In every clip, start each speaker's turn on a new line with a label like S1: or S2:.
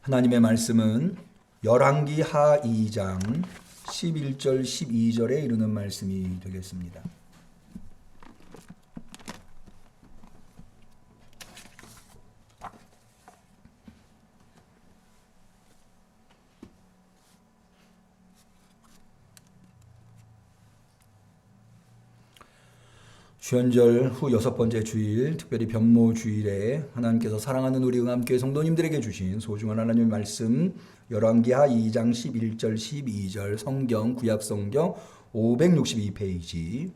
S1: 하나님의 말씀은 열왕기 하 2장 11절 12절에 이르는 말씀이 되겠습니다. 주연절 후 6번째 주일, 특별히 변모 주일에 하나님께서 사랑하는 우리 응암교회 성도님들에게 주신 소중한 하나님의 말씀, 열왕기하 2장 11절 12절 성경 구약 성경 562페이지.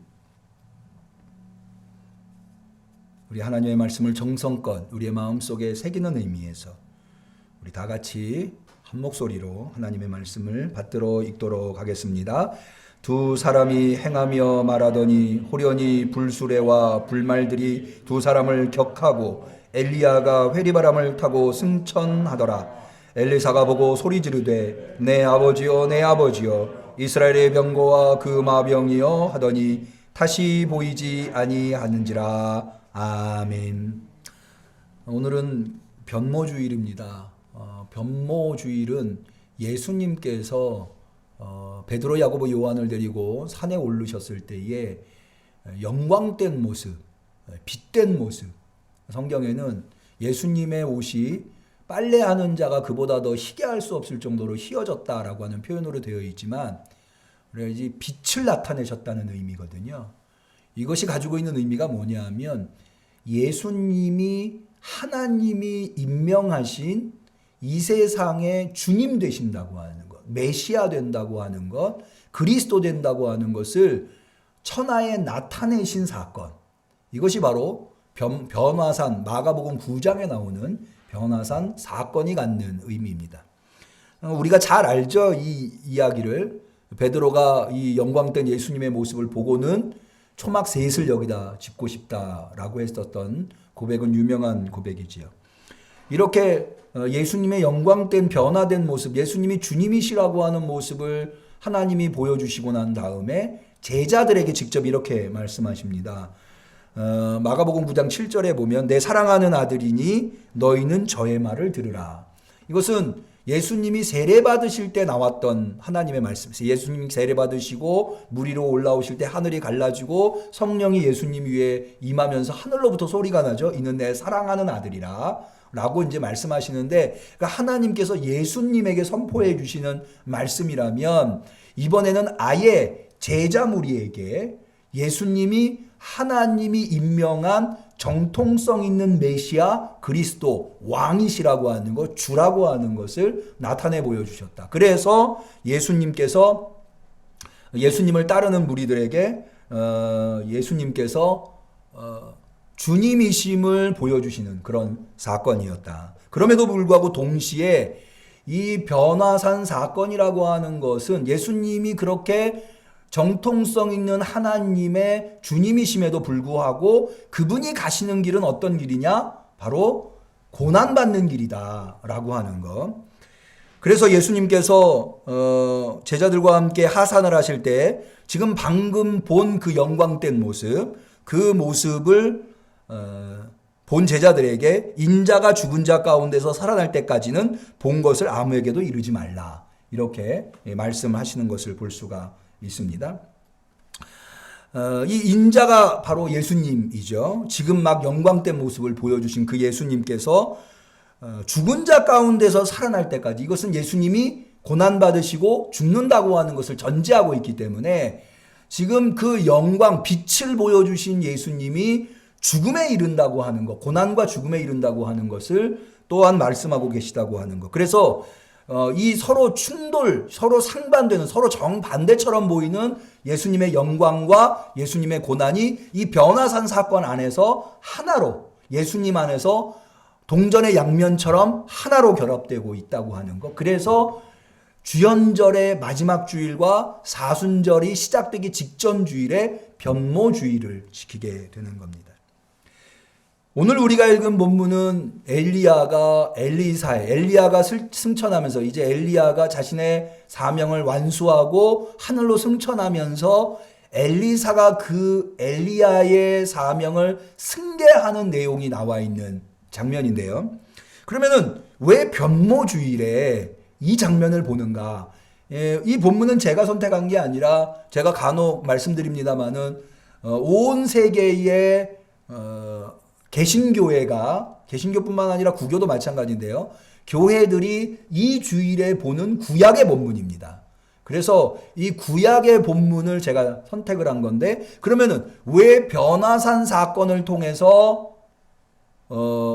S1: 우리 하나님의 말씀을 정성껏 우리의 마음속에 새기는 의미에서 우리 다 같이 한 목소리로 하나님의 말씀을 받들어 읽도록 하겠습니다. 두 사람이 행하며 말하더니 호련히 불수레와 불말들이 두 사람을 격하고 엘리야가 회리바람을 타고 승천하더라. 엘리사가 보고 소리 지르되 내 아버지여 내 아버지여 이스라엘의 병거와 그 마병이여 하더니 다시 보이지 아니하는지라. 아멘. 오늘은 변모주일입니다. 변모주일은 예수님께서 베드로, 야고보, 요한을 데리고 산에 오르셨을 때에 영광된 모습, 빛된 모습. 성경에는 예수님의 옷이 빨래하는 자가 그보다 더 희게 할 수 없을 정도로 희어졌다라고 하는 표현으로 되어 있지만, 그래야지 빛을 나타내셨다는 의미거든요. 이것이 가지고 있는 의미가 뭐냐면 예수님이 하나님이 임명하신 이 세상의 주님 되신다고 하는 것, 메시아 된다고 하는 것, 그리스도 된다고 하는 것을 천하에 나타내신 사건. 이것이 바로 변화산, 마가복음 9장에 나오는 변화산 사건이 갖는 의미입니다. 우리가 잘 알죠. 이 이야기를. 베드로가 이 영광된 예수님의 모습을 보고는 초막 셋을 여기다 짚고 싶다라고 했었던 고백은 유명한 고백이지요. 이렇게 예수님의 영광된 변화된 모습, 예수님이 주님이시라고 하는 모습을 하나님이 보여주시고 난 다음에 제자들에게 직접 이렇게 말씀하십니다. 마가복음 9장 7절에 보면 내 사랑하는 아들이니 너희는 저의 말을 들으라. 이것은 예수님이 세례 받으실 때 나왔던 하나님의 말씀. 예수님이 세례 받으시고 물 위로 올라오실 때 하늘이 갈라지고 성령이 예수님 위에 임하면서 하늘로부터 소리가 나죠. 이는 내 사랑하는 아들이라 라고 이제 말씀하시는데, 그러니까 하나님께서 예수님에게 선포해 주시는 말씀이라면 이번에는 아예 제자 무리에게 예수님이 하나님이 임명한 정통성 있는 메시아 그리스도 왕이시라고 하는 것, 주라고 하는 것을 나타내 보여주셨다. 그래서 예수님께서 예수님을 따르는 무리들에게 예수님께서 주님이심을 보여주시는 그런 사건이었다. 그럼에도 불구하고 동시에 이 변화산 사건이라고 하는 것은 예수님이 그렇게 정통성 있는 하나님의 주님이심에도 불구하고 그분이 가시는 길은 어떤 길이냐? 바로 고난받는 길이다 라고 하는 것. 그래서 예수님께서 제자들과 함께 하산을 하실 때 지금 방금 본 그 영광된 모습, 그 모습을 본 제자들에게 인자가 죽은 자 가운데서 살아날 때까지는 본 것을 아무에게도 이르지 말라, 이렇게 말씀하시는 것을 볼 수가 있습니다. 이 인자가 바로 예수님이죠. 지금 막 영광된 모습을 보여주신 그 예수님께서 죽은 자 가운데서 살아날 때까지, 이것은 예수님이 고난받으시고 죽는다고 하는 것을 전제하고 있기 때문에 지금 그 영광, 빛을 보여주신 예수님이 죽음에 이른다고 하는 것, 고난과 죽음에 이른다고 하는 것을 또한 말씀하고 계시다고 하는 것. 그래서 이 서로 충돌, 서로 상반되는, 서로 정반대처럼 보이는 예수님의 영광과 예수님의 고난이 이 변화산 사건 안에서 하나로, 예수님 안에서 동전의 양면처럼 하나로 결합되고 있다고 하는 것. 그래서 주연절의 마지막 주일과 사순절이 시작되기 직전 주일에 변모주일을 지키게 되는 겁니다. 오늘 우리가 읽은 본문은 엘리야가 승천하면서, 이제 엘리야가 자신의 사명을 완수하고 하늘로 승천하면서 엘리사가 그 엘리야의 사명을 승계하는 내용이 나와 있는 장면인데요. 그러면은 왜 변모주일에 이 장면을 보는가? 이 본문은 제가 선택한 게 아니라 제가 간혹 말씀드립니다마는 온 세계의 개신교뿐만 아니라 구교도 마찬가지인데요. 교회들이 이 주일에 보는 구약의 본문입니다. 그래서 이 구약의 본문을 제가 선택을 한 건데, 그러면은 왜 변화산 사건을 통해서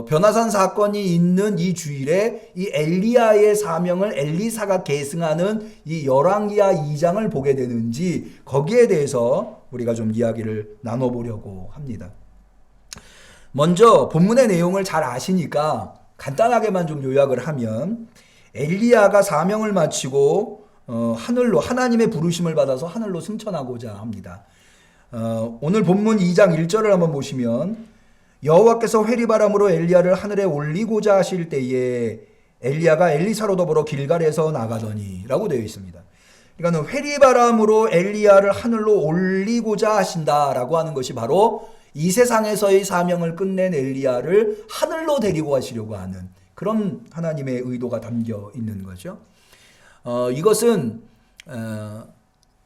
S1: 변화산 사건이 있는 이 주일에 이 엘리야의 사명을 엘리사가 계승하는 이 열왕기하 2장을 보게 되는지, 거기에 대해서 우리가 좀 이야기를 나눠보려고 합니다. 먼저 본문의 내용을 잘 아시니까 간단하게만 좀 요약을 하면, 엘리야가 사명을 마치고 하늘로, 하나님의 부르심을 받아서 하늘로 승천하고자 합니다. 오늘 본문 2장 1절을 한번 보시면, 여호와께서 회리바람으로 엘리야를 하늘에 올리고자 하실 때에 엘리야가 엘리사로 더불어 길갈에서 나가더니 라고 되어 있습니다. 그러니까 회리바람으로 엘리야를 하늘로 올리고자 하신다라고 하는 것이 바로 이 세상에서의 사명을 끝낸 엘리야를 하늘로 데리고 가시려고 하는 그런 하나님의 의도가 담겨 있는 거죠. 이것은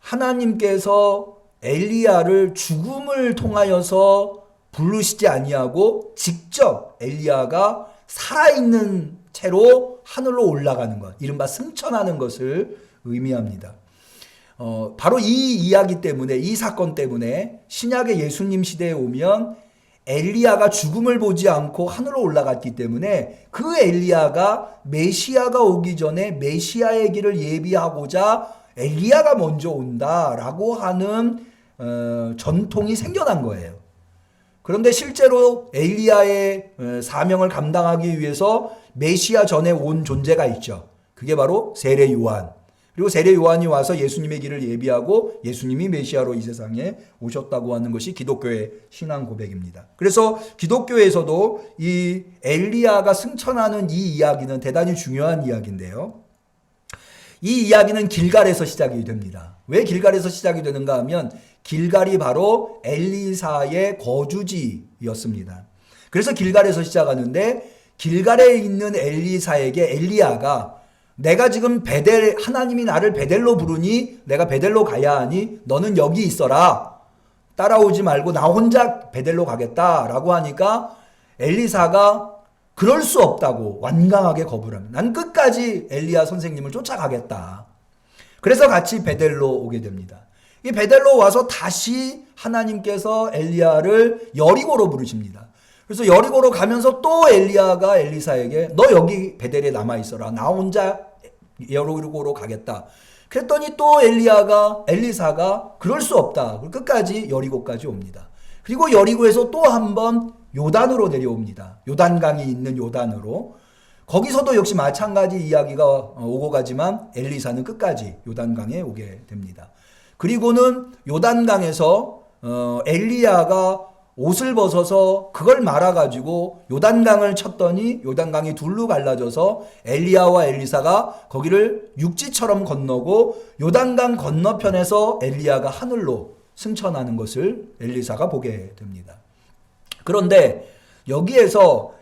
S1: 하나님께서 엘리야를 죽음을 통하여서 부르시지 아니하고 직접 엘리야가 살아있는 채로 하늘로 올라가는 것, 이른바 승천하는 것을 의미합니다. 바로 이 이야기 때문에, 이 사건 때문에 신약의 예수님 시대에 오면 엘리야가 죽음을 보지 않고 하늘로 올라갔기 때문에 그 엘리야가 메시아가 오기 전에 메시아의 길을 예비하고자 엘리야가 먼저 온다라고 하는 전통이 생겨난 거예요. 그런데 실제로 엘리야의 사명을 감당하기 위해서 메시아 전에 온 존재가 있죠. 그게 바로 세례 요한. 그리고 세례 요한이 와서 예수님의 길을 예비하고 예수님이 메시아로 이 세상에 오셨다고 하는 것이 기독교의 신앙 고백입니다. 그래서 기독교에서도 이 엘리야가 승천하는 이 이야기는 대단히 중요한 이야기인데요. 이 이야기는 길갈에서 시작이 됩니다. 왜 길갈에서 시작이 되는가 하면 길갈이 바로 엘리사의 거주지였습니다. 그래서 길갈에서 시작하는데, 길갈에 있는 엘리사에게 엘리야가 내가 지금 하나님이 나를 베델로 부르니 내가 베델로 가야 하니 너는 여기 있어라. 따라오지 말고 나 혼자 베델로 가겠다라고 하니까 엘리사가 그럴 수 없다고 완강하게 거부를 합니다. 난 끝까지 엘리야 선생님을 쫓아가겠다. 그래서 같이 베델로 오게 됩니다. 이 베델로 와서 다시 하나님께서 엘리야를 여리고로 부르십니다. 그래서 여리고로 가면서 또 엘리야가 엘리사에게 너 여기 베델에 남아있어라. 나 혼자 여리고로 가겠다. 그랬더니 또 엘리사가 그럴 수 없다. 끝까지 여리고까지 옵니다. 그리고 여리고에서 또 한 번 요단으로 내려옵니다. 요단강이 있는 요단으로. 거기서도 역시 마찬가지 이야기가 오고 가지만 엘리사는 끝까지 요단강에 오게 됩니다. 그리고는 요단강에서 엘리야가 옷을 벗어서 그걸 말아가지고 요단강을 쳤더니 요단강이 둘로 갈라져서 엘리야와 엘리사가 거기를 육지처럼 건너고 요단강 건너편에서 엘리야가 하늘로 승천하는 것을 엘리사가 보게 됩니다. 그런데 여기에서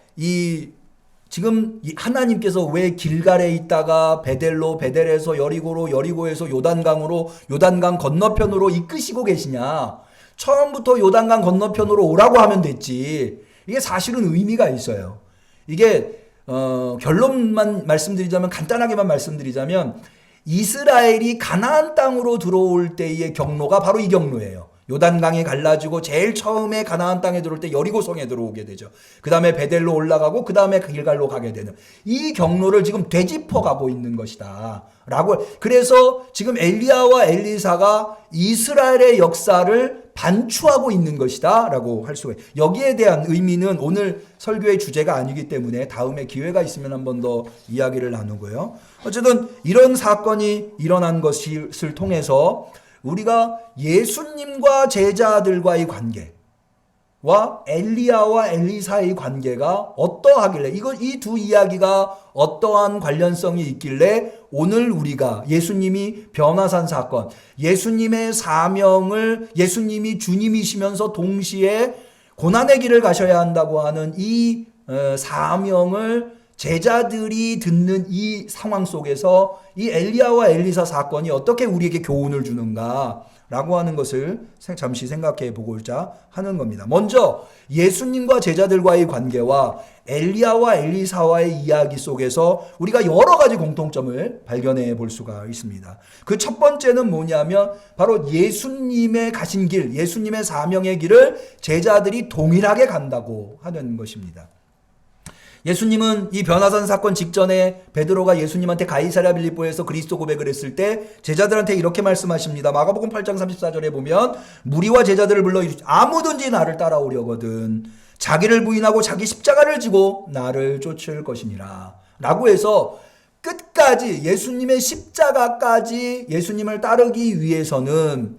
S1: 지금 하나님께서 왜 길갈에 있다가 베델에서 여리고로, 여리고에서 요단강으로, 요단강 건너편으로 이끄시고 계시냐? 처음부터 요단강 건너편으로 오라고 하면 됐지. 이게 사실은 의미가 있어요. 이게 결론만 말씀드리자면, 간단하게만 말씀드리자면, 이스라엘이 가나안 땅으로 들어올 때의 경로가 바로 이 경로예요. 요단강이 갈라지고 제일 처음에 가나안 땅에 들어올 때 여리고성에 들어오게 되죠. 그 다음에 베델로 올라가고 그 다음에 길갈로 가게 되는 이 경로를 지금 되짚어 가고 있는 것이다. 그래서 지금 엘리야와 엘리사가 이스라엘의 역사를 반추하고 있는 것이다 라고 할 수가 있어요. 여기에 대한 의미는 오늘 설교의 주제가 아니기 때문에 다음에 기회가 있으면 한 번 더 이야기를 나누고요. 어쨌든 이런 사건이 일어난 것을 통해서 우리가 예수님과 제자들과의 관계와 엘리야와 엘리사의 관계가 어떠하길래, 이 두 이야기가 어떠한 관련성이 있길래 오늘 우리가 예수님이 변화산 사건, 예수님의 사명을, 예수님이 주님이시면서 동시에 고난의 길을 가셔야 한다고 하는 이 사명을 제자들이 듣는 이 상황 속에서 이 엘리야와 엘리사 사건이 어떻게 우리에게 교훈을 주는가 라고 하는 것을 잠시 생각해 보고자 하는 겁니다. 먼저 예수님과 제자들과의 관계와 엘리야와 엘리사와의 이야기 속에서 우리가 여러 가지 공통점을 발견해 볼 수가 있습니다. 그 첫 번째는 뭐냐면 바로 예수님의 가신 길, 예수님의 사명의 길을 제자들이 동일하게 간다고 하는 것입니다. 예수님은 이 변화산 사건 직전에 베드로가 예수님한테 가이사랴 빌립보에서 그리스도 고백을 했을 때 제자들한테 이렇게 말씀하십니다. 마가복음 8장 34절에 보면 무리와 제자들을 불러 이르시되 아무든지 나를 따라오려거든 자기를 부인하고 자기 십자가를 지고 나를 쫓을 것이니라 라고 해서 끝까지 예수님의 십자가까지 예수님을 따르기 위해서는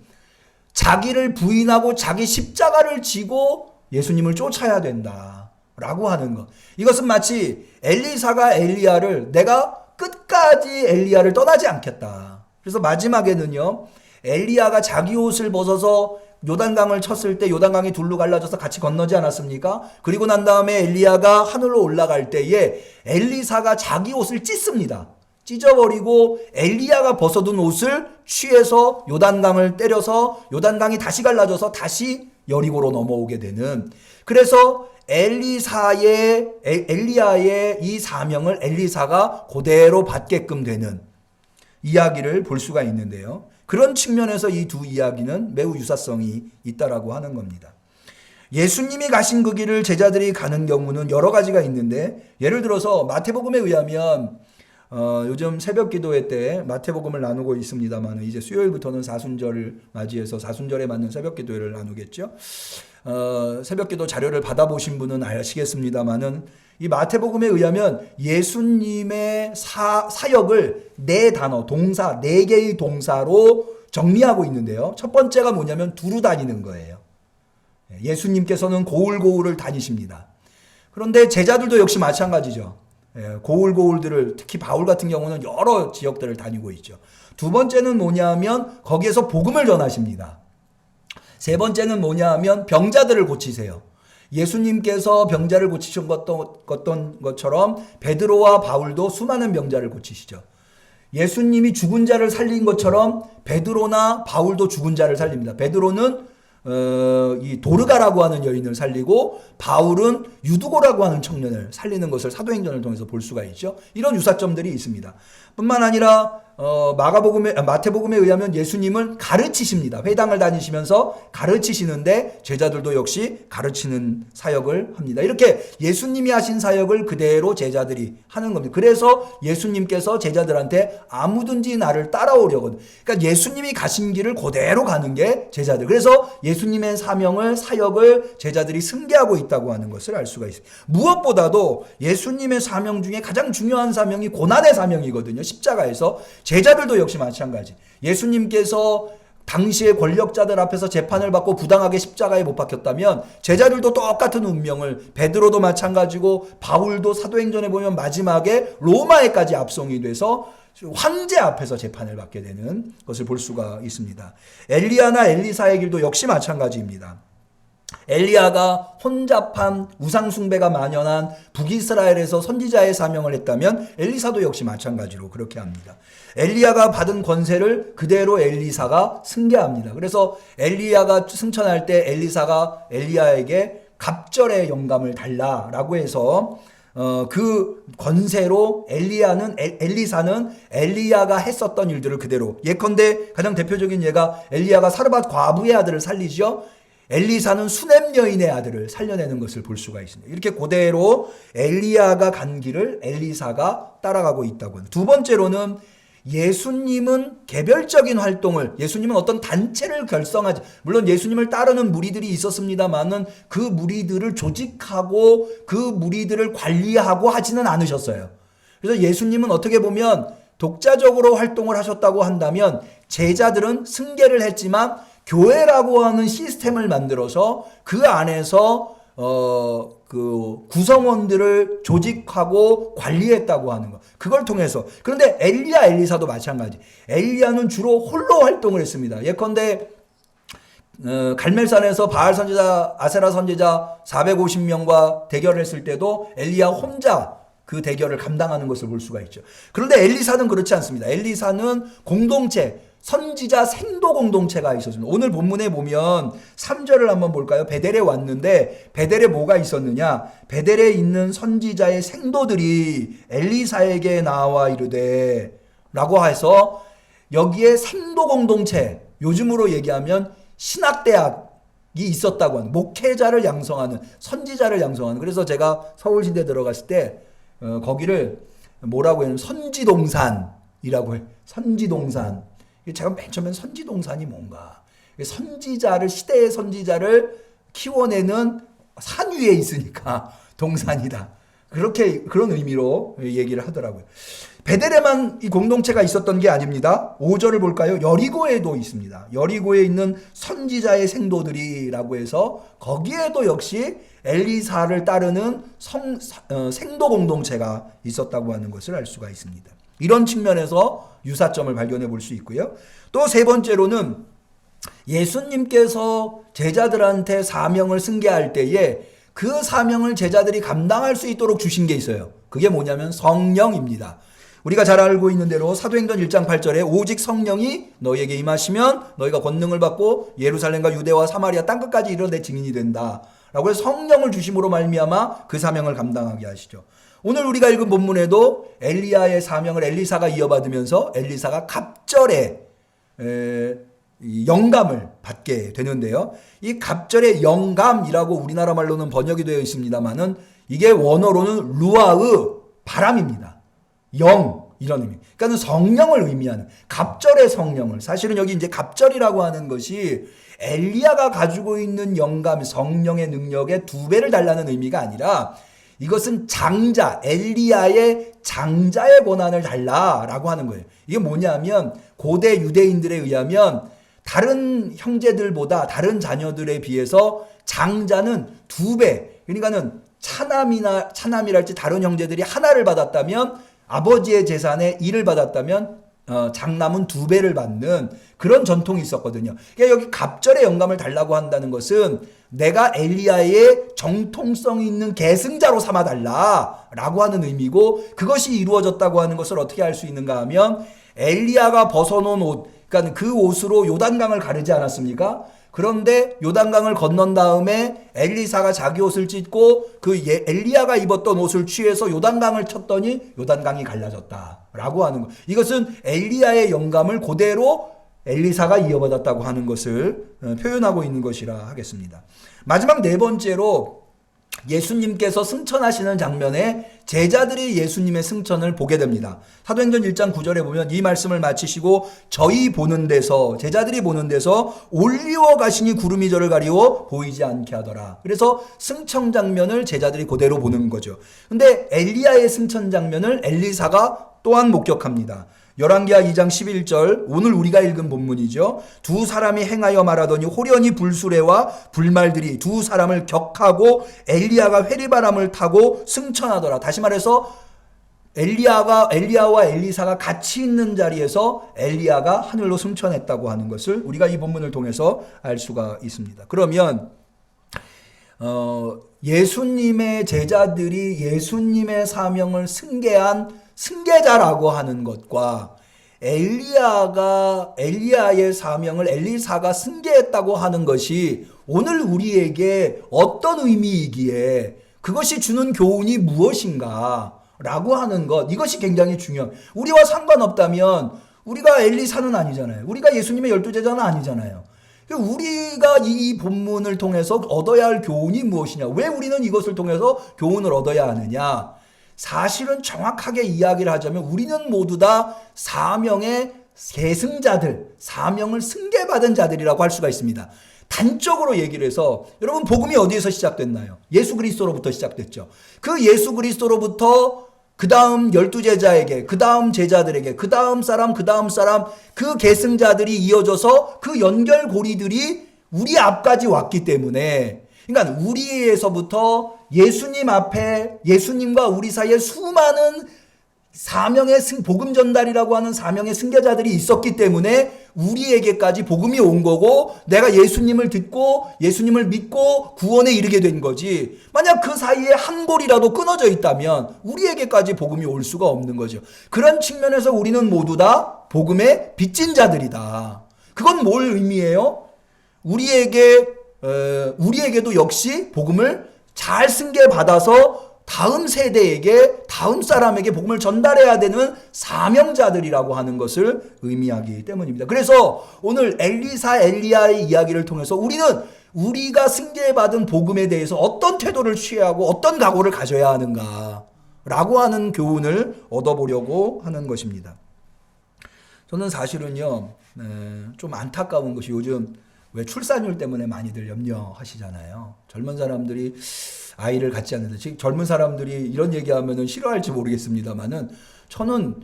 S1: 자기를 부인하고 자기 십자가를 지고 예수님을 쫓아야 된다 라고 하는 것. 이것은 마치 엘리사가 엘리야를 내가 끝까지 엘리야를 떠나지 않겠다. 그래서 마지막에는요. 엘리야가 자기 옷을 벗어서 요단강을 쳤을 때 요단강이 둘로 갈라져서 같이 건너지 않았습니까? 그리고 난 다음에 엘리야가 하늘로 올라갈 때에 엘리사가 자기 옷을 찢습니다. 찢어버리고 엘리야가 벗어둔 옷을 취해서 요단강을 때려서 요단강이 다시 갈라져서 다시 여리고로 넘어오게 되는, 그래서 엘리야의 이 사명을 엘리사가 그대로 받게끔 되는 이야기를 볼 수가 있는데요. 그런 측면에서 이 두 이야기는 매우 유사성이 있다라고 하는 겁니다. 예수님이 가신 그 길을 제자들이 가는 경우는 여러 가지가 있는데, 예를 들어서 마태복음에 의하면 요즘 새벽 기도회 때 마태복음을 나누고 있습니다만 이제 수요일부터는 사순절을 맞이해서 사순절에 맞는 새벽 기도회를 나누겠죠. 새벽 기도 자료를 받아보신 분은 아시겠습니다만은 이 마태복음에 의하면 예수님의 사역을 네 단어, 동사, 네 개의 동사로 정리하고 있는데요. 첫 번째가 뭐냐면 두루 다니는 거예요. 예수님께서는 고울고울을 다니십니다. 그런데 제자들도 역시 마찬가지죠. 고울고울들을, 특히 바울 같은 경우는 여러 지역들을 다니고 있죠. 두 번째는 뭐냐면 거기에서 복음을 전하십니다. 세 번째는 뭐냐면 병자들을 고치세요. 예수님께서 병자를 고치신 것처럼 베드로와 바울도 수많은 병자를 고치시죠. 예수님이 죽은 자를 살린 것처럼 베드로나 바울도 죽은 자를 살립니다. 베드로는 이 도르가라고 하는 여인을 살리고 바울은 유두고라고 하는 청년을 살리는 것을 사도행전을 통해서 볼 수가 있죠. 이런 유사점들이 있습니다. 뿐만 아니라 마태복음에 의하면 예수님은 가르치십니다. 회당을 다니시면서 가르치시는데 제자들도 역시 가르치는 사역을 합니다. 이렇게 예수님이 하신 사역을 그대로 제자들이 하는 겁니다. 그래서 예수님께서 제자들한테 아무든지 나를 따라오려거든. 그러니까 예수님이 가신 길을 그대로 가는 게 제자들. 그래서 예수님의 사역을 제자들이 승계하고 있다고 하는 것을 알 수가 있습니다. 무엇보다도 예수님의 사명 중에 가장 중요한 사명이 고난의 사명이거든요. 십자가에서. 제자들도 역시 마찬가지. 예수님께서 당시의 권력자들 앞에서 재판을 받고 부당하게 십자가에 못 박혔다면 제자들도 똑같은 운명을, 베드로도 마찬가지고 바울도 사도행전에 보면 마지막에 로마에까지 압송이 돼서 황제 앞에서 재판을 받게 되는 것을 볼 수가 있습니다. 엘리야나 엘리사의 길도 역시 마찬가지입니다. 엘리야가 혼잡한 우상숭배가 만연한 북이스라엘에서 선지자의 사명을 했다면 엘리사도 역시 마찬가지로 그렇게 합니다. 엘리야가 받은 권세를 그대로 엘리사가 승계합니다. 그래서 엘리야가 승천할 때 엘리사가 엘리야에게 갑절의 영감을 달라라고 해서 그 권세로 엘리사는 엘리야가 했었던 일들을 그대로, 예컨대 가장 대표적인 예가 엘리야가 사르밧 과부의 아들을 살리죠. 엘리사는 수넴 여인의 아들을 살려내는 것을 볼 수가 있습니다. 이렇게 그대로 엘리야가 간 길을 엘리사가 따라가고 있다고. 두 번째로는 예수님은 개별적인 활동을, 예수님은 어떤 단체를 결성하지, 물론 예수님을 따르는 무리들이 있었습니다만은 그 무리들을 조직하고 그 무리들을 관리하고 하지는 않으셨어요. 그래서 예수님은 어떻게 보면 독자적으로 활동을 하셨다고 한다면 제자들은 승계를 했지만 교회라고 하는 시스템을 만들어서 그 안에서 그 구성원들을 조직하고 관리했다고 하는 것. 그걸 통해서. 그런데 엘리야, 엘리사도 마찬가지. 엘리야는 주로 홀로 활동을 했습니다. 예컨대 갈멜산에서 바알 선지자, 아세라 선지자 450명과 대결을 했을 때도 엘리야 혼자 그 대결을 감당하는 것을 볼 수가 있죠. 그런데 엘리사는 그렇지 않습니다. 엘리사는 공동체, 선지자 생도 공동체가 있었습니다. 오늘 본문에 보면 3절을 한번 볼까요? 베델에 왔는데 베델에 뭐가 있었느냐? 베델에 있는 선지자의 생도들이 엘리사에게 나와 이르되 라고 해서 여기에 생도 공동체, 요즘으로 얘기하면 신학대학이 있었다고 하는, 목회자를 양성하는, 선지자를 양성하는. 그래서 제가 서울신대 들어갔을 때 거기를 뭐라고 해요? 선지동산이라고 해요. 선지동산. 제가 맨 처음엔 선지동산이 뭔가, 선지자를, 시대의 선지자를 키워내는 산 위에 있으니까 동산이다. 그런 의미로 얘기를 하더라고요. 베델에만 이 공동체가 있었던 게 아닙니다. 5절을 볼까요? 여리고에도 있습니다. 여리고에 있는 선지자의 생도들이라고 해서 거기에도 역시 엘리사를 따르는 생도 공동체가 있었다고 하는 것을 알 수가 있습니다. 이런 측면에서 유사점을 발견해 볼 수 있고요. 또 세 번째로는 예수님께서 제자들한테 사명을 승계할 때에 그 사명을 제자들이 감당할 수 있도록 주신 게 있어요. 그게 뭐냐면 성령입니다. 우리가 잘 알고 있는 대로 사도행전 1장 8절에 오직 성령이 너희에게 임하시면 너희가 권능을 받고 예루살렘과 유대와 사마리아 땅끝까지 이르러 내 증인이 된다. 라고 해서 성령을 주심으로 말미암아 그 사명을 감당하게 하시죠. 오늘 우리가 읽은 본문에도 엘리야의 사명을 엘리사가 이어받으면서 엘리사가 갑절에 영감을 받게 되는데요. 이 갑절의 영감이라고 우리나라 말로는 번역이 되어 있습니다만은 이게 원어로는 루아의 바람입니다. 영, 이런 의미. 그러니까 성령을 의미하는, 갑절의 성령을. 사실은 여기 이제 갑절이라고 하는 것이 엘리야가 가지고 있는 영감, 성령의 능력의 2배를 달라는 의미가 아니라 이것은 장자, 엘리야의 장자의 권한을 달라라고 하는 거예요. 이게 뭐냐면 고대 유대인들에 의하면 다른 형제들보다, 다른 자녀들에 비해서 장자는 2배, 그러니까는 차남이랄지 다른 형제들이 하나를 받았다면, 아버지의 재산에 1을 받았다면 장남은 2배를 받는 그런 전통이 있었거든요. 그러니까 여기 갑절의 영감을 달라고 한다는 것은 내가 엘리야의 정통성 있는 계승자로 삼아달라라고 하는 의미고, 그것이 이루어졌다고 하는 것을 어떻게 알 수 있는가 하면 엘리야가 벗어놓은 옷, 그러니까 그 옷으로 요단강을 가르지 않았습니까? 그런데 요단강을 건넌 다음에 엘리사가 자기 옷을 찢고 엘리야가 입었던 옷을 취해서 요단강을 쳤더니 요단강이 갈라졌다라고 하는 것. 이것은 엘리야의 영감을 그대로 엘리사가 이어받았다고 하는 것을 표현하고 있는 것이라 하겠습니다. 마지막 네 번째로 예수님께서 승천하시는 장면에 제자들이 예수님의 승천을 보게 됩니다. 사도행전 1장 9절에 보면 이 말씀을 마치시고 저희 보는 데서, 제자들이 보는 데서 올리워 가시니 구름이 저를 가리워 보이지 않게 하더라. 그래서 승천 장면을 제자들이 그대로 보는 거죠. 근데 엘리야의 승천 장면을 엘리사가 또한 목격합니다. 열왕기하 2장 11절, 오늘 우리가 읽은 본문이죠. 두 사람이 행하여 말하더니 호련히 불수레와 불말들이 두 사람을 격하고 엘리야가 회리바람을 타고 승천하더라. 다시 말해서 엘리야와 엘리사가 같이 있는 자리에서 엘리야가 하늘로 승천했다고 하는 것을 우리가 이 본문을 통해서 알 수가 있습니다. 그러면 예수님의 제자들이 예수님의 사명을 승계한 승계자라고 하는 것과 엘리야의 사명을 엘리사가 승계했다고 하는 것이 오늘 우리에게 어떤 의미이기에 그것이 주는 교훈이 무엇인가 라고 하는 것, 이것이 굉장히 중요해요. 우리와 상관없다면 우리가 엘리사는 아니잖아요. 우리가 예수님의 12제자는 아니잖아요. 우리가 이 본문을 통해서 얻어야 할 교훈이 무엇이냐, 왜 우리는 이것을 통해서 교훈을 얻어야 하느냐. 사실은 정확하게 이야기를 하자면 우리는 모두 다 사명의 계승자들, 사명을 승계받은 자들이라고 할 수가 있습니다. 단적으로 얘기를 해서, 여러분 복음이 어디에서 시작됐나요? 예수 그리스도로부터 시작됐죠. 그 예수 그리스도로부터 그 다음 12제자에게, 그 다음 제자들에게, 그 다음 사람, 그 계승자들이 이어져서 그 연결고리들이 우리 앞까지 왔기 때문에, 그러니까 우리에서부터 예수님 앞에, 예수님과 우리 사이에 수많은 복음 전달이라고 하는 사명의 승계자들이 있었기 때문에 우리에게까지 복음이 온 거고 내가 예수님을 듣고 예수님을 믿고 구원에 이르게 된 거지. 만약 그 사이에 한 골이라도 끊어져 있다면 우리에게까지 복음이 올 수가 없는 거죠. 그런 측면에서 우리는 모두 다 복음의 빚진 자들이다. 그건 뭘 의미해요? 우리에게도 역시 복음을 잘 승계받아서 다음 세대에게, 다음 사람에게 복음을 전달해야 되는 사명자들이라고 하는 것을 의미하기 때문입니다. 그래서 오늘 엘리사, 엘리야의 이야기를 통해서 우리는 우리가 승계받은 복음에 대해서 어떤 태도를 취하고 어떤 각오를 가져야 하는가라고 하는 교훈을 얻어보려고 하는 것입니다. 저는 사실은요, 좀 안타까운 것이 요즘 왜 출산율 때문에 많이들 염려하시잖아요. 젊은 사람들이 아이를 갖지 않는다. 지금 젊은 사람들이 이런 얘기하면 싫어할지 모르겠습니다만은 저는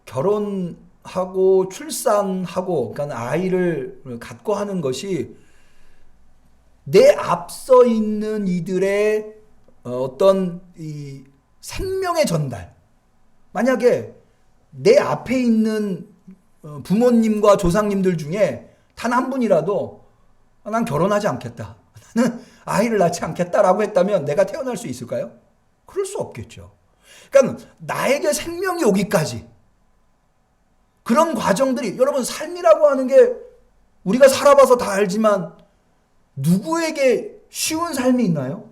S1: 결혼하고 출산하고 그러니까 아이를 갖고 하는 것이 내 앞서 있는 이들의 어떤 이 생명의 전달. 만약에 내 앞에 있는 부모님과 조상님들 중에 단 한 분이라도 난 결혼하지 않겠다. 나는 아이를 낳지 않겠다라고 했다면 내가 태어날 수 있을까요? 그럴 수 없겠죠. 그러니까 나에게 생명이 오기까지 그런 과정들이, 여러분 삶이라고 하는 게 우리가 살아봐서 다 알지만 누구에게 쉬운 삶이 있나요?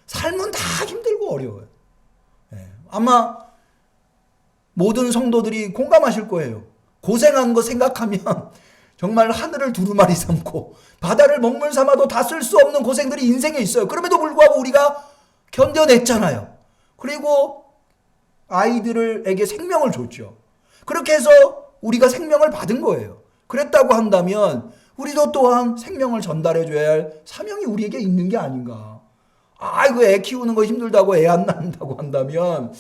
S1: 삶은 다 힘들고 어려워요. 아마 모든 성도들이 공감하실 거예요. 고생한 거 생각하면 정말 하늘을 두루마리 삼고 바다를 먹물 삼아도 다 쓸 수 없는 고생들이 인생에 있어요. 그럼에도 불구하고 우리가 견뎌냈잖아요. 그리고 아이들에게 생명을 줬죠. 그렇게 해서 우리가 생명을 받은 거예요. 그랬다고 한다면 우리도 또한 생명을 전달해줘야 할 사명이 우리에게 있는 게 아닌가. 아이고 애 키우는 거 힘들다고 애 안 낳는다고 한다면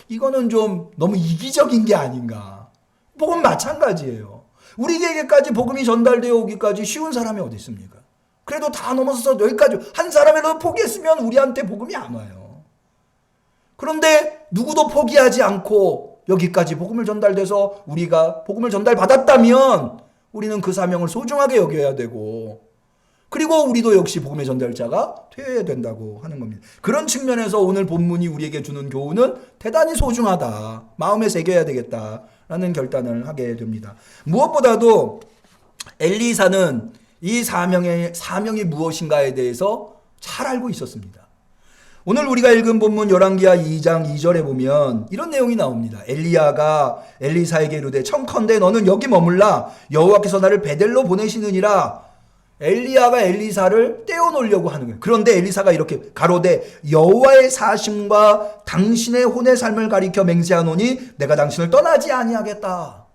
S1: 이거는 좀 너무 이기적인 게 아닌가. 복음 마찬가지예요. 우리에게까지 복음이 전달되어 오기까지 쉬운 사람이 어디 있습니까? 그래도 다 넘어서서 여기까지 한 사람이라도 포기했으면 우리한테 복음이 안 와요. 그런데 누구도 포기하지 않고 여기까지 복음을 전달돼서 우리가 복음을 전달받았다면 우리는 그 사명을 소중하게 여겨야 되고, 그리고 우리도 역시 복음의 전달자가 되어야 된다고 하는 겁니다. 그런 측면에서 오늘 본문이 우리에게 주는 교훈은 대단히 소중하다. 마음에 새겨야 되겠다라는 결단을 하게 됩니다. 무엇보다도 엘리사는 이 사명이 무엇인가에 대해서 잘 알고 있었습니다. 오늘 우리가 읽은 본문 열왕기하 2장 2절에 보면 이런 내용이 나옵니다. 엘리야가 엘리사에게 이르되 청컨대 너는 여기 머물라. 여호와께서 나를 베델로 보내시느니라. 엘리야가 엘리사를 떼어놓으려고 하는 거예요. 그런데 엘리사가 이렇게 가로되 여호와의 사심과 당신의 혼의 삶을 가리켜 맹세하노니 내가 당신을 떠나지 아니하겠다.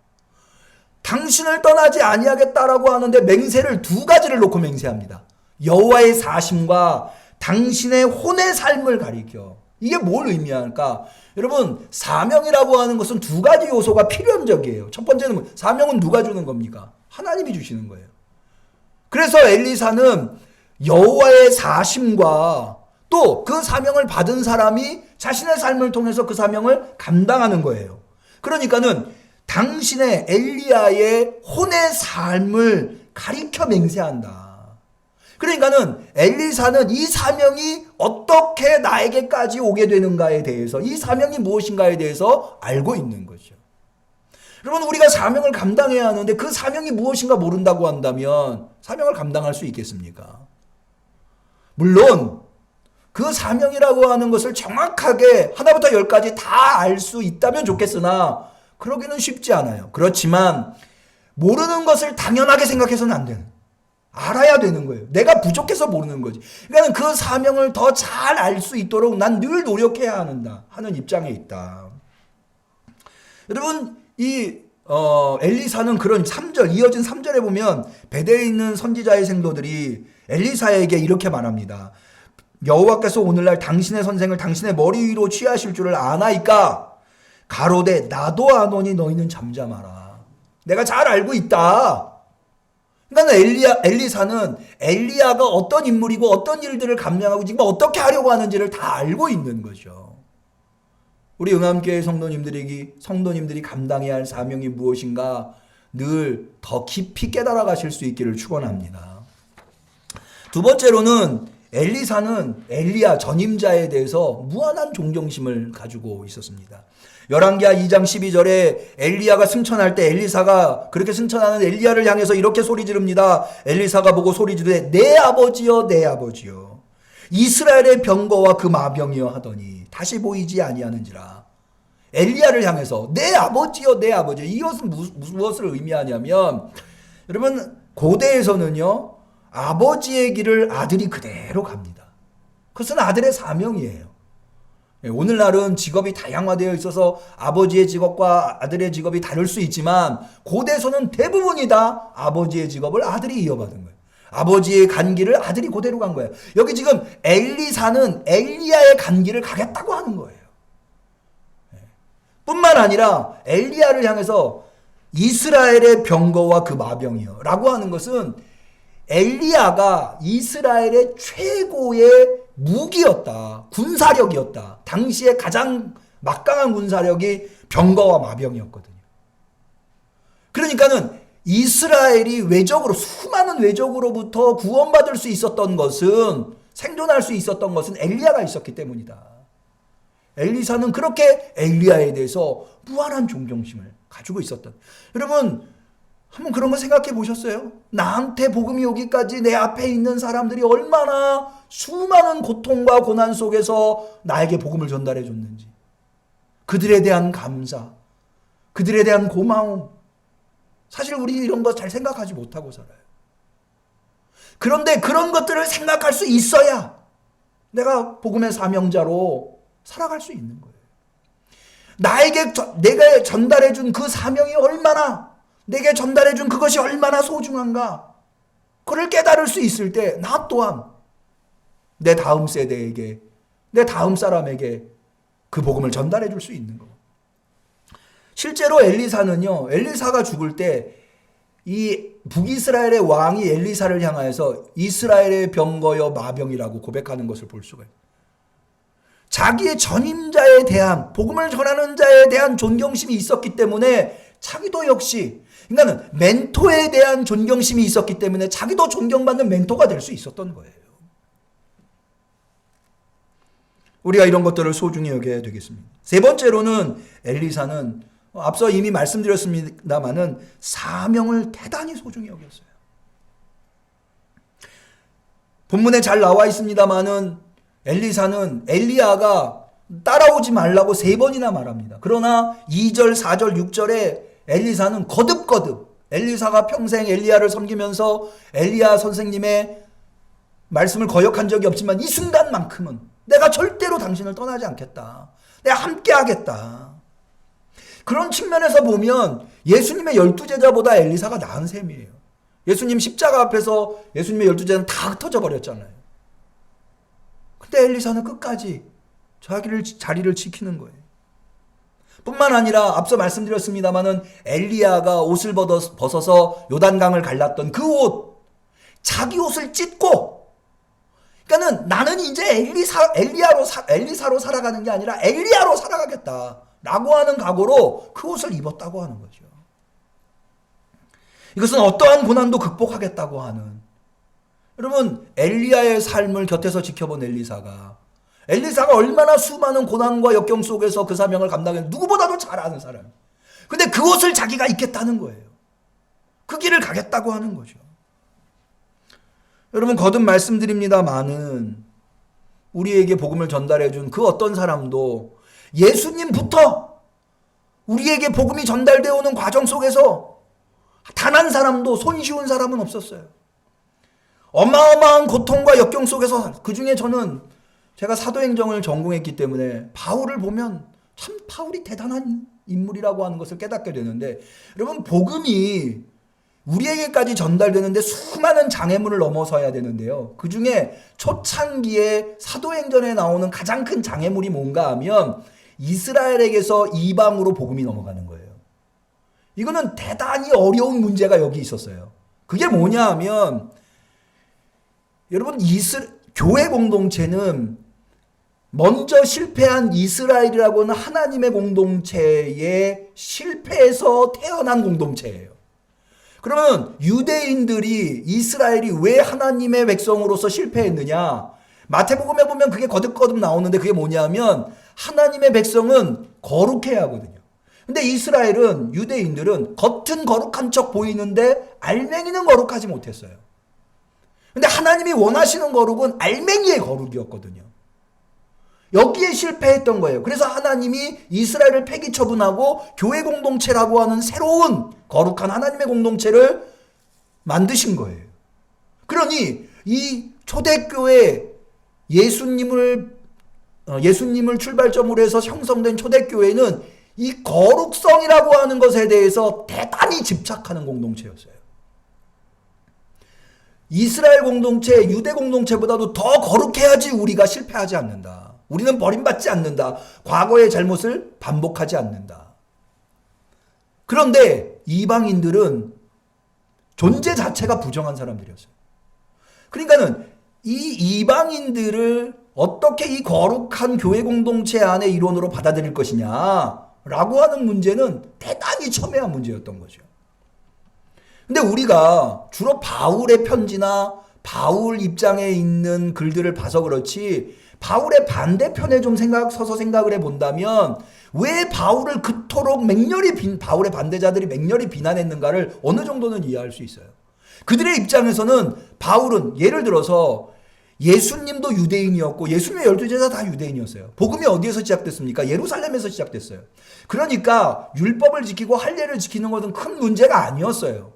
S1: 당신을 떠나지 아니하겠다라고 하는데 맹세를 두 가지를 놓고 맹세합니다. 여호와의 사심과 당신의 혼의 삶을 가리켜. 이게 뭘 의미할까? 여러분, 사명이라고 하는 것은 두 가지 요소가 필연적이에요. 첫 번째는 사명은 누가 주는 겁니까? 하나님이 주시는 거예요. 그래서 엘리사는 여호와의 사심과 또 그 사명을 받은 사람이 자신의 삶을 통해서 그 사명을 감당하는 거예요. 그러니까는 당신의 엘리야의 혼의 삶을 가리켜 맹세한다. 그러니까는 엘리사는 이 사명이 어떻게 나에게까지 오게 되는가에 대해서, 이 사명이 무엇인가에 대해서 알고 있는 거죠. 여러분, 우리가 사명을 감당해야 하는데 그 사명이 무엇인가 모른다고 한다면 사명을 감당할 수 있겠습니까? 물론 그 사명이라고 하는 것을 정확하게 하나부터 열까지 다 알 수 있다면 좋겠으나 그러기는 쉽지 않아요. 그렇지만 모르는 것을 당연하게 생각해서는 안 되는, 알아야 되는 거예요. 내가 부족해서 모르는 거지. 그러니까 그 사명을 더 잘 알 수 있도록 난 늘 노력해야 하는 입장에 있다. 여러분, 엘리사는 그런 3절, 이어진 3절에 보면 베델에 있는 선지자의 생도들이 엘리사에게 이렇게 말합니다. 여호와께서 오늘날 당신의 선생을 당신의 머리 위로 취하실 줄을 아나이까? 가로되 나도 아노니 너희는 잠잠하라. 내가 잘 알고 있다. 그러니까 엘리사는 엘리야가 어떤 인물이고 어떤 일들을 감당하고 지금 어떻게 하려고 하는지를 다 알고 있는 거죠. 우리 응암교회 성도님들이 감당해야 할 사명이 무엇인가 늘 더 깊이 깨달아 가실 수 있기를 축원합니다. 두 번째로는 엘리사는 엘리야 전임자에 대해서 무한한 존경심을 가지고 있었습니다. 열왕기하 2장 12절에 엘리야가 승천할 때 엘리사가 그렇게 승천하는 엘리야를 향해서 이렇게 소리 지릅니다. 엘리사가 보고 소리 지르되 내 아버지여 내 아버지여 이스라엘의 병거와 그 마병이여 하더니 다시 보이지 아니하는지라. 엘리야를 향해서 내 아버지여 내 아버지여. 이것은 무엇을 의미하냐면 여러분 고대에서는요 아버지의 길을 아들이 그대로 갑니다. 그것은 아들의 사명이에요. 오늘날은 직업이 다양화되어 있어서 아버지의 직업과 아들의 직업이 다를 수 있지만 고대에서는 대부분이 다 아버지의 직업을 아들이 이어받은 거예요. 아버지의 간 길을 아들이 그대로 간 거예요. 여기 지금 엘리사는 엘리야의 간 길을 가겠다고 하는 거예요. 뿐만 아니라 엘리야를 향해서 이스라엘의 병거와 그 마병이요 라고 하는 것은 엘리야가 이스라엘의 최고의 무기였다. 군사력이었다. 당시에 가장 막강한 군사력이 병거와 마병이었거든요. 그러니까는 이스라엘이 외적으로 수많은 외적으로부터 구원받을 수 있었던 것은 생존할 수 있었던 것은 엘리야가 있었기 때문이다. 엘리사는 그렇게 엘리야에 대해서 무한한 존경심을 가지고 있었던. 여러분 한번 그런 거 생각해 보셨어요? 나한테 복음이 오기까지 내 앞에 있는 사람들이 얼마나 수많은 고통과 고난 속에서 나에게 복음을 전달해 줬는지. 그들에 대한 감사, 그들에 대한 고마움. 사실 우리 이런 거 잘 생각하지 못하고 살아요. 그런데 그런 것들을 생각할 수 있어야 내가 복음의 사명자로 살아갈 수 있는 거예요. 내가 전달해 준 그 사명이 얼마나, 내게 전달해 준 그것이 얼마나 소중한가, 그걸 깨달을 수 있을 때 나 또한 내 다음 세대에게, 내 다음 사람에게 그 복음을 전달해 줄 수 있는 거. 실제로 엘리사는요, 엘리사가 죽을 때 이 북이스라엘의 왕이 엘리사를 향하여서 이스라엘의 병거여 마병이라고 고백하는 것을 볼 수가 있어요. 자기의 전임자에 대한, 복음을 전하는 자에 대한 존경심이 있었기 때문에 자기도 역시, 그러니까 멘토에 대한 존경심이 있었기 때문에 자기도 존경받는 멘토가 될 수 있었던 거예요. 우리가 이런 것들을 소중히 여겨야 되겠습니다. 세 번째로는 엘리사는 앞서 이미 말씀드렸습니다마는 사명을 대단히 소중히 여겼어요. 본문에 잘 나와 있습니다마는 엘리사는 엘리야가 따라오지 말라고 3번이나 말합니다. 그러나 2절, 4절, 6절에 엘리사는 거듭거듭, 엘리사가 평생 엘리야를 섬기면서 엘리야 선생님의 말씀을 거역한 적이 없지만 이 순간만큼은 내가 절대로 당신을 떠나지 않겠다. 내가 함께 하겠다. 그런 측면에서 보면 예수님의 12제자보다 엘리사가 나은 셈이에요. 예수님 십자가 앞에서 예수님의 12제자는 다 흩어져 버렸잖아요. 근데 엘리사는 끝까지 자리를 지키는 거예요. 뿐만 아니라 앞서 말씀드렸습니다마는 엘리야가 옷을 벗어서 요단강을 갈랐던 그 옷, 자기 옷을 찢고, 그러니까는 나는 이제 엘리사로 살아가는 게 아니라 엘리야로 살아가겠다 라고 하는 각오로 그 옷을 입었다고 하는 거죠. 이것은 어떠한 고난도 극복하겠다고 하는, 여러분 엘리야의 삶을 곁에서 지켜본 엘리사가 얼마나 수많은 고난과 역경 속에서 그 사명을 감당했는지 누구보다도 잘 아는 사람. 근데 그것을 자기가 입겠다는 거예요. 그 길을 가겠다고 하는 거죠. 여러분 거듭 말씀드립니다마는 우리에게 복음을 전달해 준 그 어떤 사람도 예수님부터 우리에게 복음이 전달되어 오는 과정 속에서 단 한 사람도 손쉬운 사람은 없었어요. 어마어마한 고통과 역경 속에서, 그 중에 제가 사도행정을 전공했기 때문에 바울을 보면 참 바울이 대단한 인물이라고 하는 것을 깨닫게 되는데, 여러분 복음이 우리에게까지 전달되는데 수많은 장애물을 넘어서야 되는데요. 그 중에 초창기에 사도행전에 나오는 가장 큰 장애물이 뭔가 하면 이스라엘에게서 이방으로 복음이 넘어가는 거예요. 이거는 대단히 어려운 문제가 여기 있었어요. 그게 뭐냐 하면, 여러분 교회 공동체는 먼저 실패한 이스라엘이라고는 하나님의 공동체에 실패해서 태어난 공동체예요. 그러면 유대인들이 이스라엘이 왜 하나님의 백성으로서 실패했느냐? 마태복음에 보면 그게 거듭거듭 나오는데 그게 뭐냐면 하나님의 백성은 거룩해야 하거든요. 근데 이스라엘은 유대인들은 겉은 거룩한 척 보이는데 알맹이는 거룩하지 못했어요. 근데 하나님이 원하시는 거룩은 알맹이의 거룩이었거든요. 여기에 실패했던 거예요. 그래서 하나님이 이스라엘을 폐기 처분하고 교회 공동체라고 하는 새로운 거룩한 하나님의 공동체를 만드신 거예요. 그러니 이 초대교회 예수님을 출발점으로 해서 형성된 초대교회는 이 거룩성이라고 하는 것에 대해서 대단히 집착하는 공동체였어요. 이스라엘 공동체, 유대 공동체보다도 더 거룩해야지 우리가 실패하지 않는다. 우리는 버림받지 않는다. 과거의 잘못을 반복하지 않는다. 그런데 이방인들은 존재 자체가 부정한 사람들이었어요. 그러니까는 이 이방인들을 어떻게 이 거룩한 교회 공동체 안에 일원으로 받아들일 것이냐라고 하는 문제는 대단히 첨예한 문제였던 거죠. 근데 우리가 주로 바울의 편지나 바울 입장에 있는 글들을 봐서 그렇지 바울의 반대편에 좀 서서 생각을 해본다면 왜 바울을 그토록 바울의 반대자들이 맹렬히 비난했는가를 어느 정도는 이해할 수 있어요. 그들의 입장에서는 바울은 예를 들어서 예수님도 유대인이었고 예수님의 12제자 다 유대인이었어요. 복음이 어디에서 시작됐습니까? 예루살렘에서 시작됐어요. 그러니까 율법을 지키고 할례를 지키는 것은 큰 문제가 아니었어요.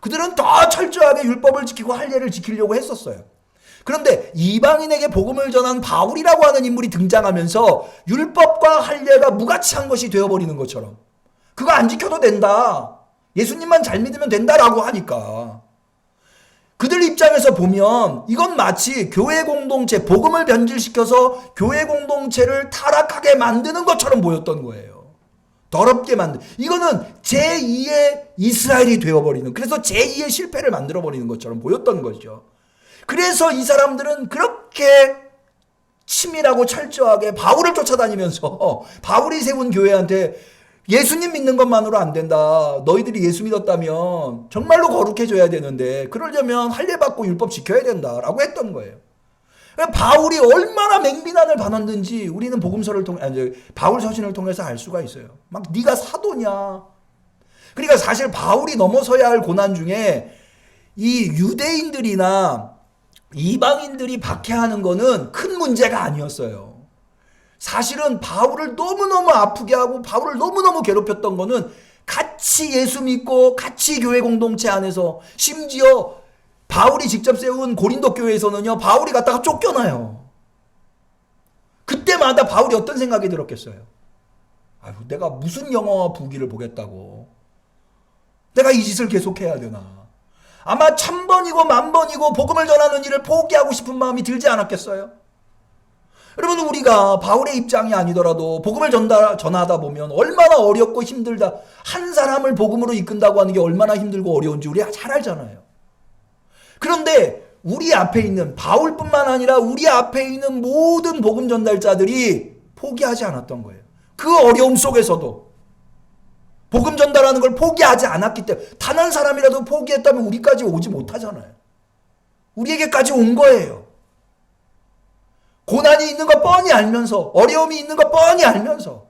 S1: 그들은 더 철저하게 율법을 지키고 할례를 지키려고 했었어요. 그런데 이방인에게 복음을 전한 바울이라고 하는 인물이 등장하면서 율법과 할례가 무가치한 것이 되어버리는 것처럼 그거 안 지켜도 된다. 예수님만 잘 믿으면 된다라고 하니까 그들 입장에서 보면 이건 마치 교회 공동체, 복음을 변질시켜서 교회 공동체를 타락하게 만드는 것처럼 보였던 거예요. 더럽게 이거는 제2의 이스라엘이 되어버리는, 그래서 제2의 실패를 만들어버리는 것처럼 보였던 거죠. 그래서 이 사람들은 그렇게 치밀하고 철저하게 바울을 쫓아다니면서 바울이 세운 교회한테 예수님 믿는 것만으로 안 된다. 너희들이 예수 믿었다면 정말로 거룩해져야 되는데 그러려면 할례 받고 율법 지켜야 된다라고 했던 거예요. 바울이 얼마나 맹비난을 받았는지 우리는 바울 서신을 통해서 알 수가 있어요. 막 네가 사도냐. 그러니까 사실 바울이 넘어서야 할 고난 중에 이 유대인들이나 이방인들이 박해하는 거는 큰 문제가 아니었어요. 사실은 바울을 너무너무 아프게 하고 바울을 너무너무 괴롭혔던 거는 같이 예수 믿고 같이 교회 공동체 안에서 심지어 바울이 직접 세운 고린도 교회에서는요, 바울이 갔다가 쫓겨나요. 그때마다 바울이 어떤 생각이 들었겠어요? 아유, 내가 무슨 영화와 부귀를 보겠다고. 내가 이 짓을 계속해야 되나. 아마 1000번이고 10,000번이고 복음을 전하는 일을 포기하고 싶은 마음이 들지 않았겠어요? 여러분, 우리가 바울의 입장이 아니더라도 복음을 전하다 보면 얼마나 어렵고 힘들다. 한 사람을 복음으로 이끈다고 하는 게 얼마나 힘들고 어려운지 우리가 잘 알잖아요. 그런데 우리 앞에 있는 바울뿐만 아니라 우리 앞에 있는 모든 복음 전달자들이 포기하지 않았던 거예요. 그 어려움 속에서도 복음 전달하는 걸 포기하지 않았기 때문에 단 한 사람이라도 포기했다면 우리까지 오지 못하잖아요. 우리에게까지 온 거예요. 고난이 있는 거 뻔히 알면서, 어려움이 있는 거 뻔히 알면서.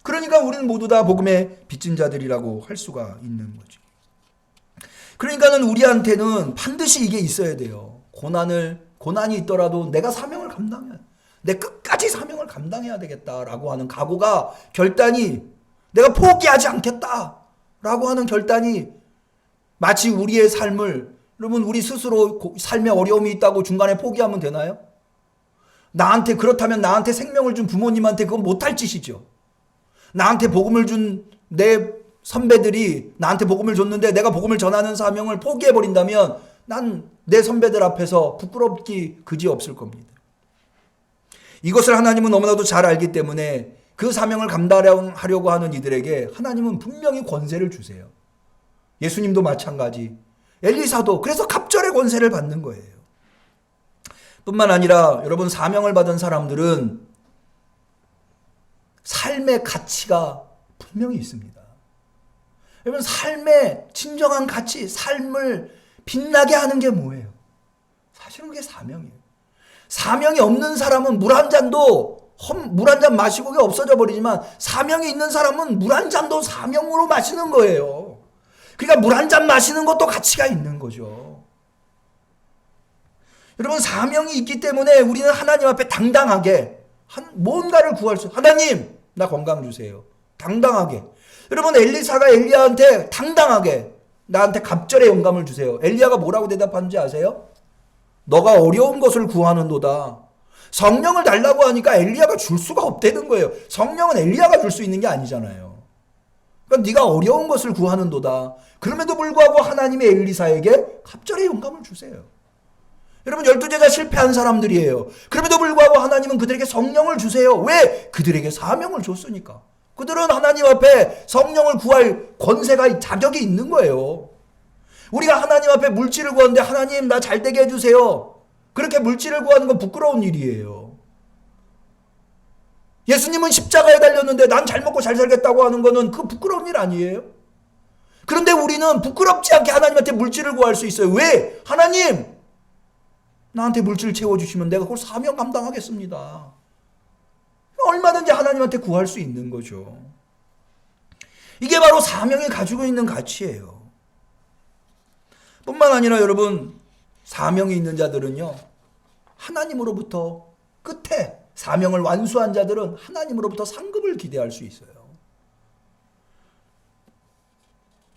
S1: 그러니까 우리는 모두 다 복음의 빚진 자들이라고 할 수가 있는 거죠. 그러니까는 우리한테는 반드시 이게 있어야 돼요. 고난이 있더라도 내가 사명을 감당해야 돼. 내 끝까지 사명을 감당해야 되겠다라고 하는 각오가, 결단이, 내가 포기하지 않겠다라고 하는 결단이 마치 우리의 삶을, 여러분, 우리 스스로 삶에 어려움이 있다고 중간에 포기하면 되나요? 그렇다면 나한테 생명을 준 부모님한테 그건 못할 짓이죠. 나한테 복음을 준 내 선배들이 나한테 복음을 줬는데 내가 복음을 전하는 사명을 포기해버린다면 난 내 선배들 앞에서 부끄럽기 그지없을 겁니다. 이것을 하나님은 너무나도 잘 알기 때문에 그 사명을 감당하려고 하는 이들에게 하나님은 분명히 권세를 주세요. 예수님도 마찬가지, 엘리사도 그래서 갑절의 권세를 받는 거예요. 뿐만 아니라 여러분, 사명을 받은 사람들은 삶의 가치가 분명히 있습니다. 여러분, 삶의 진정한 가치, 삶을 빛나게 하는 게 뭐예요? 사실은 그게 사명이에요. 사명이 없는 사람은 물 한 잔 마시고 그게 없어져 버리지만, 사명이 있는 사람은 물 한 잔도 사명으로 마시는 거예요. 그러니까 물 한 잔 마시는 것도 가치가 있는 거죠. 여러분, 사명이 있기 때문에 우리는 하나님 앞에 당당하게 뭔가를 구할 수, 하나님 나 건강 주세요. 당당하게. 여러분, 엘리사가 엘리야한테 당당하게 나한테 갑절의 영감을 주세요. 엘리야가 뭐라고 대답하는지 아세요? 너가 어려운 것을 구하는도다. 성령을 달라고 하니까 엘리야가 줄 수가 없다는 거예요. 성령은 엘리야가 줄 수 있는 게 아니잖아요. 그러니까 네가 어려운 것을 구하는도다. 그럼에도 불구하고 하나님이 엘리사에게 갑절의 영감을 주세요. 여러분, 12제자 실패한 사람들이에요. 그럼에도 불구하고 하나님은 그들에게 성령을 주세요. 왜? 그들에게 사명을 줬으니까. 그들은 하나님 앞에 성령을 구할 권세가, 자격이 있는 거예요. 우리가 하나님 앞에 물질을 구하는데 하나님 나 잘되게 해주세요. 그렇게 물질을 구하는 건 부끄러운 일이에요. 예수님은 십자가에 달렸는데 난 잘 먹고 잘 살겠다고 하는 거는 그 부끄러운 일 아니에요? 그런데 우리는 부끄럽지 않게 하나님한테 물질을 구할 수 있어요. 왜? 하나님 나한테 물질 채워주시면 내가 그걸 사명 감당하겠습니다. 얼마든지 하나님한테 구할 수 있는 거죠. 이게 바로 사명이 가지고 있는 가치예요. 뿐만 아니라 여러분, 사명이 있는 자들은요, 하나님으로부터 끝에 사명을 완수한 자들은 하나님으로부터 상급을 기대할 수 있어요.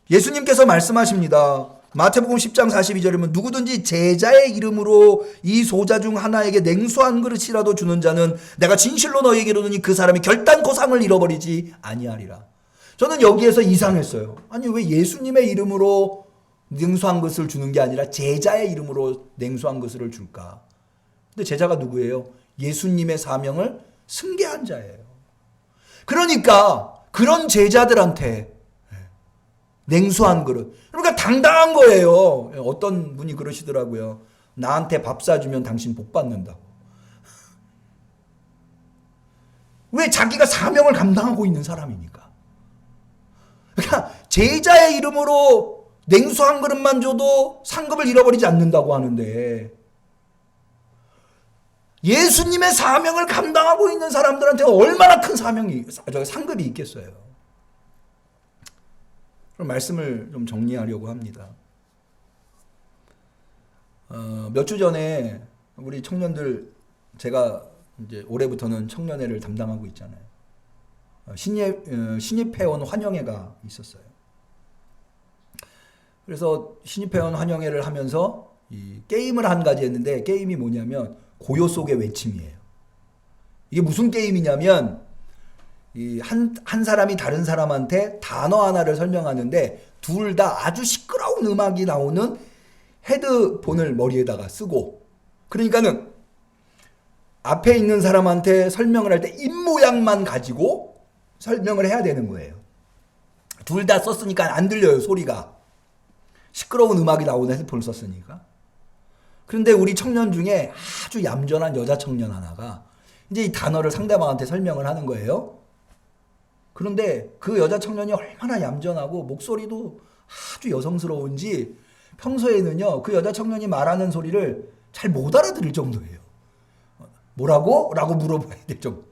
S1: 예수님께서 말씀하십니다. 마태복음 10장 42절이면 누구든지 제자의 이름으로 이 소자 중 하나에게 냉수 한 그릇이라도 주는 자는 내가 진실로 너희에게 이르노니 그 사람이 결단코 상을 잃어버리지 아니하리라. 저는 여기에서 이상했어요. 아니 왜 예수님의 이름으로 냉수 한 그릇을 주는 게 아니라 제자의 이름으로 냉수 한 그릇을 줄까? 근데 제자가 누구예요? 예수님의 사명을 승계한 자예요. 그러니까 그런 제자들한테 냉수 한 그릇. 그러니까 당당한 거예요. 어떤 분이 그러시더라고요. 나한테 밥 사주면 당신 복 받는다고. 왜? 자기가 사명을 감당하고 있는 사람이니까. 그러니까 제자의 이름으로 냉수 한 그릇만 줘도 상급을 잃어버리지 않는다고 하는데, 예수님의 사명을 감당하고 있는 사람들한테 얼마나 큰 상급이 있겠어요. 그럼 말씀을 좀 정리하려고 합니다. 몇 주 전에 우리 청년들, 제가 이제 올해부터는 청년회를 담당하고 있잖아요. 신입회원 환영회가 있었어요. 그래서 신입회원 환영회를 하면서 이 게임을 한 가지 했는데, 게임이 뭐냐면 고요 속의 외침이에요. 이게 무슨 게임이냐면, 한 사람이 다른 사람한테 단어 하나를 설명하는데 둘 다 아주 시끄러운 음악이 나오는 헤드폰을 머리에다가 쓰고, 그러니까는 앞에 있는 사람한테 설명을 할 때 입모양만 가지고 설명을 해야 되는 거예요. 둘 다 썼으니까 안 들려요, 소리가. 시끄러운 음악이 나오는 헤드폰을 썼으니까. 그런데 우리 청년 중에 아주 얌전한 여자 청년 하나가 이제 이 단어를 상대방한테 설명을 하는 거예요. 그런데 그 여자 청년이 얼마나 얌전하고 목소리도 아주 여성스러운지 평소에는요, 그 여자 청년이 말하는 소리를 잘 못 알아들을 정도예요. 뭐라고? 라고 물어봐야 될 정도.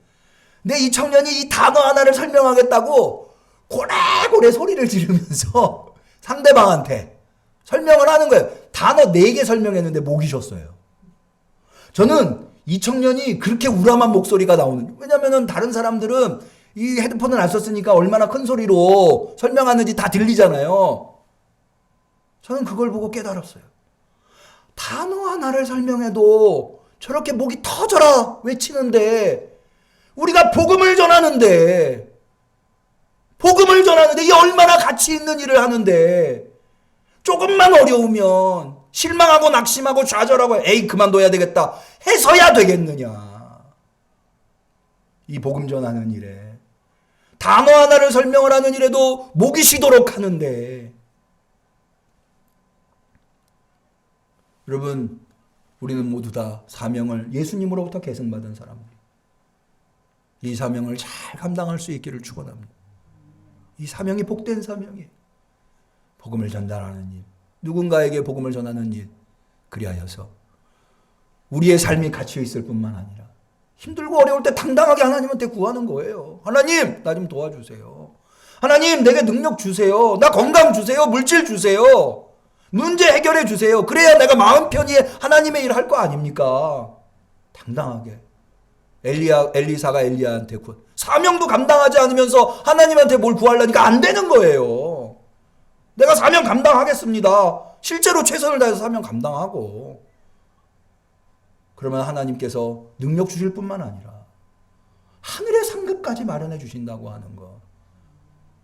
S1: 근데 이 청년이 이 단어 하나를 설명하겠다고 고래고래 소리를 지르면서 상대방한테 설명을 하는 거예요. 단어 4개 설명했는데 목이 쉬었어요. 저는 이 청년이 그렇게 우람한 목소리가 나오는, 왜냐면은 다른 사람들은 이 헤드폰을 안 썼으니까 얼마나 큰 소리로 설명하는지 다 들리잖아요. 저는 그걸 보고 깨달았어요. 단어 하나를 설명해도 저렇게 목이 터져라 외치는데, 우리가 복음을 전하는데 이게 얼마나 가치 있는 일을 하는데, 조금만 어려우면 실망하고 낙심하고 좌절하고 에이 그만둬야 되겠다 해서야 되겠느냐. 이 복음 전하는 일에, 단어 하나를 설명을 하는 일에도 목이 쉬도록 하는데, 여러분, 우리는 모두 다 사명을 예수님으로부터 계승받은 사람들. 이 사명을 잘 감당할 수 있기를 축원합니다. 이 사명이 복된 사명이에요. 복음을 전달하는 일, 누군가에게 복음을 전하는 일, 그리하여서 우리의 삶이 갇혀 있을 뿐만 아니라 힘들고 어려울 때 당당하게 하나님한테 구하는 거예요. 하나님, 나 좀 도와주세요. 하나님, 내게 능력 주세요. 나 건강 주세요. 물질 주세요. 문제 해결해 주세요. 그래야 내가 마음 편히 하나님의 일을 할 거 아닙니까? 당당하게. 엘리사가 엘리야한테 사명도 감당하지 않으면서 하나님한테 뭘 구하려니까 안 되는 거예요. 내가 사명 감당하겠습니다. 실제로 최선을 다해서 사명 감당하고. 그러면 하나님께서 능력 주실 뿐만 아니라 하늘의 상급까지 마련해 주신다고 하는 것.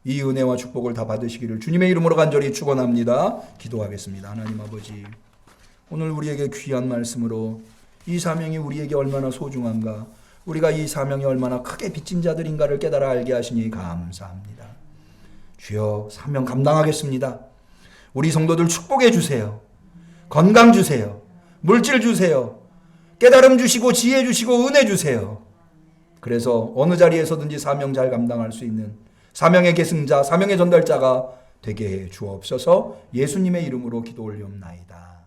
S1: 이 은혜와 축복을 다 받으시기를 주님의 이름으로 간절히 축원합니다. 기도하겠습니다. 하나님 아버지, 오늘 우리에게 귀한 말씀으로 이 사명이 우리에게 얼마나 소중한가, 우리가 이 사명이 얼마나 크게 빚진 자들인가를 깨달아 알게 하시니 감사합니다. 주여, 사명 감당하겠습니다. 우리 성도들 축복해 주세요. 건강 주세요. 물질 주세요. 깨달음 주시고 지혜 주시고 은혜 주세요. 그래서 어느 자리에서든지 사명 잘 감당할 수 있는 사명의 계승자, 사명의 전달자가 되게 해 주옵소서. 예수님의 이름으로 기도 올리옵나이다.